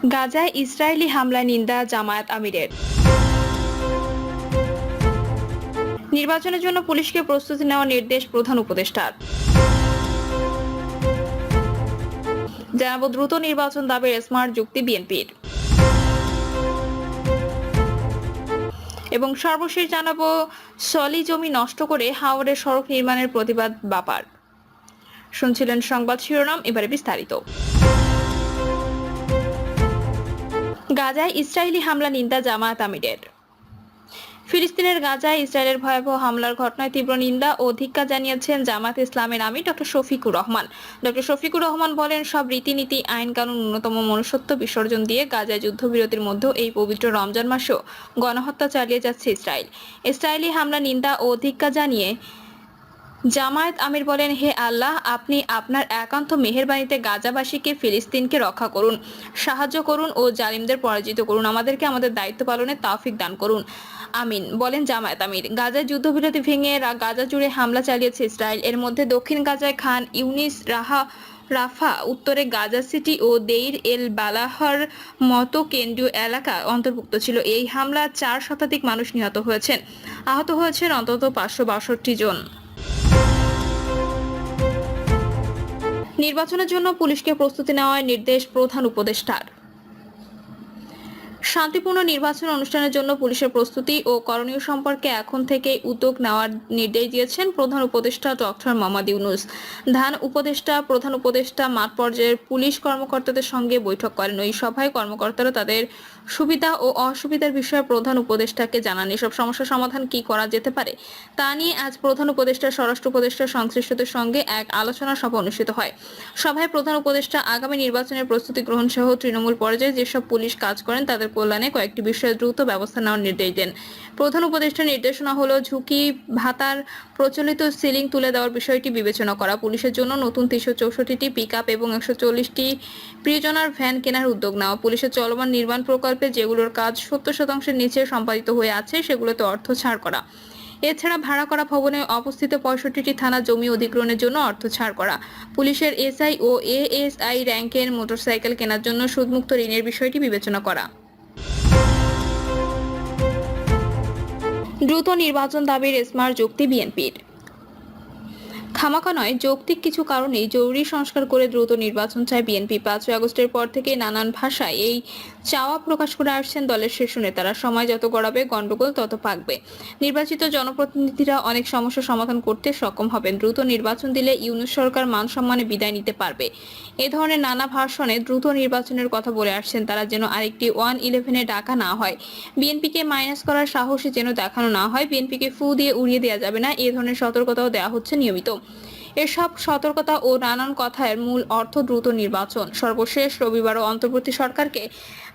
গাজায় ইসরায়েলি হামলা নিন্দা জামায়াত আমিরের। নির্বাচনের জন্য পুলিশকে প্রস্তুতি নেওয়ার নির্দেশ প্রধান উপদেষ্টার। জানাবো দ্রুত নির্বাচন দাবির স্মার্ট যুক্তি বিএনপির। এবং সর্বশেষ জানাবো সলি জমি নষ্ট করে হাওড়ে সড়ক নির্মাণের প্রতিবাদ বাপার। শুনছিলেন সংবাদ শিরোনাম, এবারে বিস্তারিত। গাজায় ইসরায়েলি হামলা নিন্দা জামায়াত আমিরের। ফিলিস্তিনের গাজায় ইসরায়েলের ভয়াবহ হামলার ঘটনায় তীব্র নিন্দা ও ধিক্কার জানিয়েছেন জামায়াত ইসলামের আমির ডক্টর শফিকুর রহমান। ডক্টর শফিকুর রহমান বলেন, সব রীতিনীতি, আইন কানুন, ন্যূনতম মনুষ্যত্ব বিসর্জন দিয়ে গাজায় যুদ্ধবিরতির মধ্যেও এই পবিত্র রমজান মাসেও গণহত্যা চালিয়ে যাচ্ছে ইসরায়েল। ইসরায়েলি হামলা নিন্দা ও ধিক্কার জানিয়ে জামায়াত আমির বলেন, হে আল্লাহ, আপনি আপনার একান্ত মেহেরবানিতে গাজাবাসীকে, ফিলিস্তিনকে রক্ষা করুন, সাহায্য করুন ও জালিমদের পরাজিত করুন। আমাদেরকে আমাদের দায়িত্ব পালনের তৌফিক দান করুন, আমিন, বলেন জামায়াত আমির। গাজায় যুদ্ধবিরতি ভেঙে গাজা জুড়ে হামলা চালিয়েছে ইসরায়েল। এর মধ্যে দক্ষিণ গাজায় খান ইউনিস, রাফা, উত্তরে গাজা সিটি ও দেইর এল বালাহর মতো কেন্দ্রীয় এলাকা অন্তর্ভুক্ত ছিল। এই হামলায় 4 শতাধিক মানুষ নিহত হয়েছেন, আহত হয়েছেন অন্তত 562 জন। নির্বাচনের জন্য পুলিশকে প্রস্তুতি নেওয়ার নির্দেশ প্রধান উপদেষ্টার। শান্তিপূর্ণ নির্বাচন অনুষ্ঠানের জন্য পুলিশের প্রস্তুতি ও করণীয় সম্পর্কে এখন থেকেই উদ্যোগ নেওয়ার নির্দেশ দিয়েছেন প্রধান উপদেষ্টা ডক্টর মোহাম্মদ ইউনূস। প্রধান উপদেষ্টা মাঠ পর্যায়ের পুলিশ কর্মকর্তাদের সঙ্গে বৈঠক করেন। ওই সভায় কর্মকর্তারা তাদের সুবিধা ও অসুবিধার বিষয়ে প্রধান উপদেষ্টাকে জানান। এসব সমস্যার সমাধান কি করা যেতে পারে তা নিয়ে আজ প্রধান উপদেষ্টা, স্বরাষ্ট্র উপদেষ্টা, সংশ্লিষ্টদের সঙ্গে এক আলোচনা সভা অনুষ্ঠিত হয়। সভায় প্রধান উপদেষ্টা আগামী নির্বাচনের প্রস্তুতি গ্রহণ সহ তৃণমূল পর্যায়ে যেসব পুলিশ কাজ করেন তাদের কল্যাণে কয়েকটি বিষয়ে দ্রুত ব্যবস্থা নেওয়ার নির্দেশ দেন। প্রধান উপদেষ্টার নির্দেশনা হলো ঝুঁকি ভাতার প্রচলিত সিলিং তুলে দেওয়ার বিষয়টি বিবেচনা করা, পুলিশের জন্য নতুন 364টি পিকআপ এবং 140টি প্রিজনার ভ্যান কেনার উদ্যোগ নেওয়া, পুলিশের চলমান নির্মাণ প্রকল্পে যেগুলোর কাজ 70% নিচে সম্পাদিত হয়ে আছে সেগুলোতে অর্থ ছাড় করা। এছাড়া ভাড়া করা ভবনে অবস্থিত 65টি থানা জমি অধিগ্রহণের জন্য অর্থ ছাড় করা, পুলিশের এসআই ও এএসআই র্যাঙ্কের মোটরসাইকেল কেনার জন্য সুদমুক্ত ঋণের বিষয়টি বিবেচনা করা। দ্রুত নির্বাচন দাবির স্মার্ট যুক্তি বিএনপির। খামাকা নয়, যৌক্তিক কিছু কারণেই জরুরি সংস্কার করে দ্রুত নির্বাচন চায় বিএনপি। 5ই আগস্টের পর থেকে নানান ভাষায় এই চাওয়া প্রকাশ করে আসছেন দলের শীর্ষ নেতারা। সময় যত গড়াবে, গন্ডগোল তত পাকবে। নির্বাচিত জনপ্রতিনিধিরা অনেক সমস্যা সমাধান করতে সক্ষম হবেন। দ্রুত নির্বাচন দিলে ইউনূস সরকার মান সম্মানে বিদায় নিতে পারবে। এ ধরনের নানা ভাষণে দ্রুত নির্বাচনের কথা বলে আসছেন তারা, যেন আরেকটি 1/11 ডাকা না হয়, বিএনপিকে মাইনাস করার সাহসী যেন দেখানো না হয়, বিএনপিকে ফু দিয়ে উড়িয়ে দেওয়া যাবে না, এ ধরনের সতর্কতাও দেওয়া হচ্ছে নিয়মিত। এসব সতর্কতা ও নানান কথার মূল অর্থ দ্রুত নির্বাচন। সর্বশেষ রবিবারও অন্তর্বর্তী সরকারকে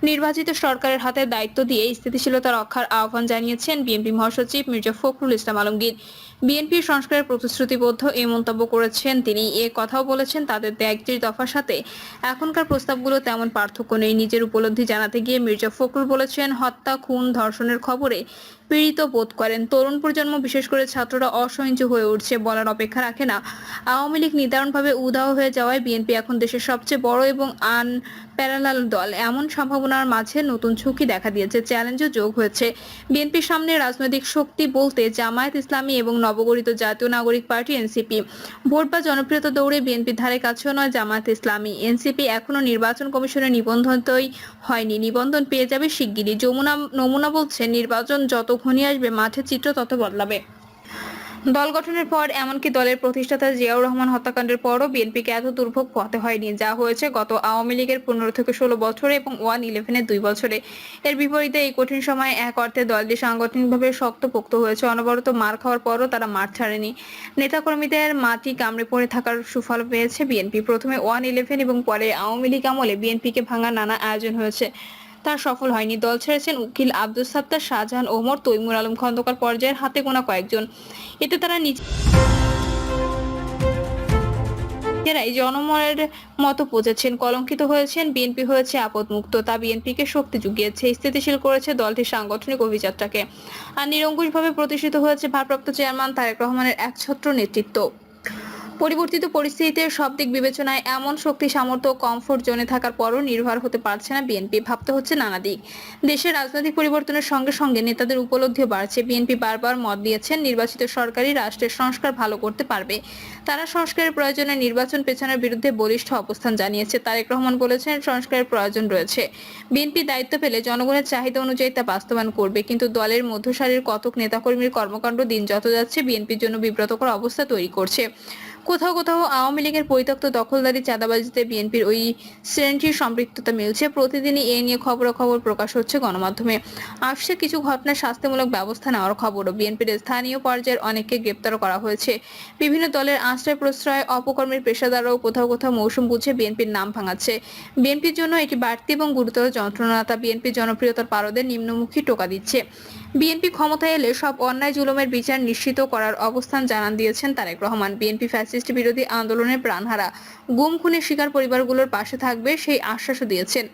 নির্বাচিত সরকারের হাতে দায়িত্ব দিয়ে স্থিতিশীলতা রক্ষার আহ্বান জানিয়েছেন বিএনপি মহাসচিব মির্জা ফখরুল ইসলাম আলমগীর। বিএনপির সংস্কারের প্রতিশ্রুতিবদ্ধ এই মন্তব্য করেছেন তিনি। এ কথাও বলেছেন, তাদের 33 দফার সাথে এখনকার প্রস্তাবগুলো তেমন পার্থক্য নেই। নিজের উপলব্ধি জানাতে গিয়ে মির্জা ফখরুল বলেছেন, হত্যা, খুন, ধর্ষণের খবরে পীড়িত বোধ করেন তরুণ প্রজন্ম, বিশেষ করে ছাত্ররা অসহিঞ্চু হয়ে উঠছে, বলার অপেক্ষা রাখে না। আওয়ামী লীগ নিদারুণভাবে উধাও হয়ে যাওয়ায় বিএনপি এখন দেশের সবচেয়ে বড় এবং আনপ্যারালাল দল। এমন সম্ভাবনার মাঝে নতুন ঝুঁকি দেখা দিয়েছে, চ্যালেঞ্জও যোগ হয়েছে। বিএনপির সামনে রাজনৈতিক শক্তি বলতে জামায়াত ইসলামী এবং নবগঠিত জাতীয় নাগরিক পার্টি এনসিপি। ভোট বা জনপ্রিয়তা দৌড়ে বিএনপির ধারে কাছেও নয় জামায়াত ইসলামী। এনসিপি এখনো নির্বাচন কমিশনের নিবন্ধনই হয়নি, নিবন্ধন পেয়ে যাবে শিগগিরই। নমুনা বলছে, নির্বাচন যত ঘনিয়ে আসবে মাঠের চিত্র তত বদলাবে। দল গঠনের পর, এমনকি দলের প্রতিষ্ঠাতা জিয়াউর রহমান হত্যাকাণ্ডের পরও বিএনপিকে এত দুর্ভোগ পোহাতে হয়নি যা হয়েছে গত আওয়ামী লীগের 15 থেকে 16 বছরে এবং 1/11-এর 2 বছরে। এর বিপরীতে এই কঠিন সময়ে এক অর্থে দলটি সাংগঠনিকভাবে শক্তপোক্ত হয়েছে। অনবরত মার খাওয়ার পরও তারা মাঠ ছাড়েনি। নেতাকর্মীদের মাটি কামড়ে পড়ে থাকার সুফল পেয়েছে বিএনপি। প্রথমে 1/11 এবং পরে আওয়ামী লীগ আমলে বিএনপিকে ভাঙার নানা আয়োজন হয়েছে, তা সফল হয়নি। দল ছেড়েছেন উকিল আব্দুস সাত্তার, শাহজাহান ওমর, তৈমুর আলম খন্দকার পর্যায়ের হাতে গোনা কয়েকজন। এতে তারা নিজেরাই জনমনের মতো পৌঁছেছেন, কলঙ্কিত হয়েছেন, বিএনপি হয়েছে আপদমুক্ত। তা বিএনপিকে শক্তি জুগিয়েছে, স্থিতিশীল করেছে দলটির সাংগঠনিক অভিযাত্রাকে। আর নিরঙ্কুশভাবে প্রতিষ্ঠিত হয়েছে ভারপ্রাপ্ত চেয়ারম্যান তারেক রহমানের একছত্র নেতৃত্ব। পরিবর্তিত পরিস্থিতিতে সব দিক বিবেচনায় এমন শক্তি সামর্থ্য ও কমফোর্ট জোনে থাকার পরও নির্ভর হতে পারছে না বিএনপি। ভাবতে হচ্ছে নানা দিক। দেশের রাজনৈতিক পরিবর্তনের সঙ্গে সঙ্গে নেতাদের উপলব্ধিও বাড়ছে। বিএনপি বারবার মত দিয়েছেন নির্বাচিত সরকারই রাষ্ট্রের সংস্কার ভালো করতে পারবে। তারা সংস্কারের প্রয়োজনে নির্বাচন পেছানোর বিরুদ্ধে বলিষ্ঠ অবস্থান জানিয়েছে। তারেক রহমান বলেছেন সংস্কারের প্রয়োজন রয়েছে। বিএনপি দায়িত্ব পেলে জনগণের চাহিদা অনুযায়ী তা বাস্তবায়ন করবে। কিন্তু দলের মধ্যসারির কতক নেতাকর্মীর কর্মকাণ্ড দিন যত যাচ্ছে বিএনপির জন্য বিব্রতকর অবস্থা তৈরি করছে। কোথাও কোথাও আওয়ামী লীগের পরিত্যক্ত দখলদারি চাঁদাবাজিতে বিএনপির ওই শ্রেণীটির সম্পৃক্ততা মিলছে। প্রতিদিনই এ নিয়ে খবরাখবর প্রকাশ হচ্ছে গণমাধ্যমে। আসছে কিছু ঘটনায় শাস্তিমূলক ব্যবস্থা নেওয়ার খবরও। বিএনপির স্থানীয় পর্যায়ের অনেককে গ্রেপ্তার করা হয়েছে। বিভিন্ন দলের আশ্রয় প্রশ্রয় অপকর্মের পেশাদাররাও কোথাও কোথাও মৌসুম বুঝে বিএনপির নাম ভাঙাচ্ছে। বিএনপির জন্য এটি বাড়তি এবং গুরুতর যন্ত্রণা। তা বিএনপির জনপ্রিয়তার পারদে নিম্নমুখী টোকা দিচ্ছে। বিএনপি ক্ষমতায় এলে সব অন্যায় জুলুমের বিচার নিশ্চিত করার অবস্থান জানান দিয়েছেন তারেক রহমান। বিএনপি ফ্যাসিস্ট বিরোধী আন্দোলনের প্রাণহারা গুম খুনের শিকার পরিবারগুলোর পাশে থাকবে সেই আশ্বাসও দিয়েছেন।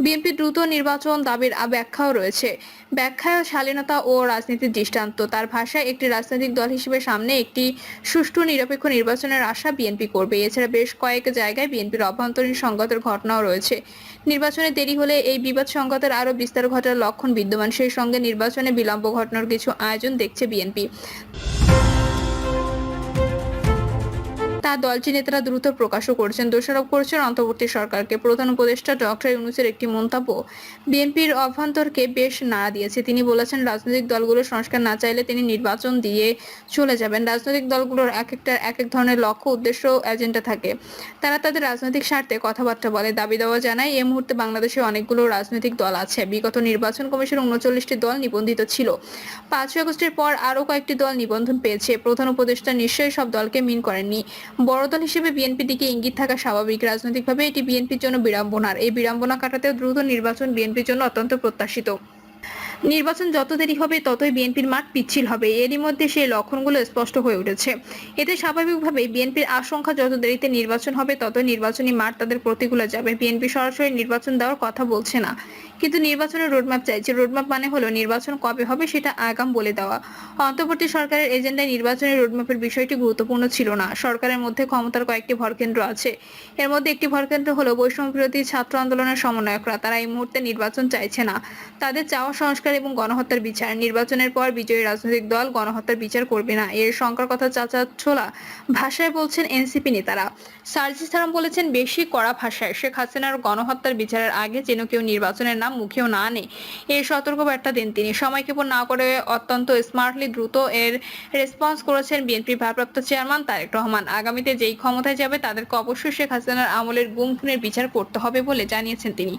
বিএনপি দ্রুত নির্বাচন দাবির ব্যাখ্যাও রয়েছে। ব্যাখ্যায় শালীনতা ও রাজনীতির দৃষ্টান্ত। তার ভাষায় একটি রাজনৈতিক দল হিসেবে সামনে একটি সুষ্ঠু নিরপেক্ষ নির্বাচনের আশা বিএনপি করবে। এছাড়া বেশ কয়েক জায়গায় বিএনপির অভ্যন্তরীণ সংঘাতের ঘটনাও রয়েছে। নির্বাচনে দেরি হলে এই বিবাদ সংঘাতের আরও বিস্তার ঘটার লক্ষণ বিদ্যমান। সেই সঙ্গে নির্বাচনে বিলম্ব ঘটানোর কিছু আয়োজন দেখছে বিএনপি। তা দলটির নেতারা দ্রুত প্রকাশও করেছেন। দোষারোপ করেছেন অন্তর্বর্তী সরকারকে। প্রধান উপদেষ্টা ডক্টর ইউনূসের একটি মন্তব্য বিএনপির অভ্যন্তরকে বেশ নাড়া দিয়েছে। তিনি বলেছেন রাজনৈতিক দলগুলো সংস্কার না চাইলে তিনি নির্বাচন দিয়ে চলে যাবেন। রাজনৈতিক দলগুলোর এক এক ধরনের লক্ষ্য উদ্দেশ্য এজেন্ডা থাকে। তারা তাদের রাজনৈতিক স্বার্থে কথাবার্তা বলে। দাবি দেওয়া জানায় এই মুহূর্তে বাংলাদেশে অনেকগুলো রাজনৈতিক দল আছে। বিগত নির্বাচন কমিশন ৩৯টি দল নিবন্ধিত ছিল। ৫ আগস্টের পর আরও কয়েকটি দল নিবন্ধন পেয়েছে। প্রধান উপদেষ্টা নিশ্চয়ই সব দলকে মিন করেননি। বড় দল হিসেবে বিএনপির দিকে ইঙ্গিত থাকা স্বাভাবিক। রাজনৈতিকভাবে এটি বিএনপির জন্য বিড়ম্বনার। এই বিড়ম্বনা কাটাতেও দ্রুত নির্বাচন বিএনপির জন্য অত্যন্ত প্রত্যাশিত। নির্বাচন যত দেরি হবে ততই বিএনপির মাঠ পিচ্ছিল হবে। এরই মধ্যে সেই লক্ষণগুলো স্পষ্ট হয়ে উঠেছে। এতে স্বাভাবিকভাবেই বিএনপির আশঙ্কা যত দেরিতে নির্বাচন হবে তত নির্বাচনী মাঠ তাদের প্রতিকূলে যাবে। বিএনপি সরাসরি নির্বাচন দেওয়ার কথা বলছে না, কিন্তু নির্বাচনের রোডম্যাপ চাইছে। রোডম্যাপ মানে হলো নির্বাচন কবে হবে সেটা আগাম বলে দেওয়া। অন্তর্বর্তী সরকারের এজেন্ডায় নির্বাচনের রোডম্যাপের বিষয়টি গুরুত্বপূর্ণ ছিল না। সরকারের মধ্যে ক্ষমতার কয়েকটি ভরকেন্দ্র আছে। এর মধ্যে একটি ভরকেন্দ্র হলো বৈষম্য বিরোধী ছাত্র আন্দোলনের সমন্বয়করা। তারা এই মুহূর্তে নির্বাচন চাইছে না। তাদের চাওয়া সংস্কার এবং গণহত্যার বিচার। নির্বাচনের পর বিজয়ী রাজনৈতিক দল গণহত্যার বিচার করবে না। এর শঙ্কার কথা চাচা ছোলা ভাষায় বলছেন এনসিপি নেতারা। সার্জিস সালাম বলেছেন বেশি কড়া ভাষায় শেখ হাসিনার গণহত্যার বিচারের আগে যেন কেউ নির্বাচনের নাম মুখেও না আনে, এর সতর্কবার্তা দেন তিনি। সময়ক্ষেপণ না করে অত্যন্ত স্মার্টলি দ্রুত এর রেসপন্স করেছেন বিএনপির ভারপ্রাপ্ত চেয়ারম্যান তারেক রহমান। আগামীতে যেই ক্ষমতায় যাবে তাদেরকে অবশ্যই শেখ হাসিনার আমলের গুম খুনের বিচার করতে হবে বলে জানিয়েছেন তিনি।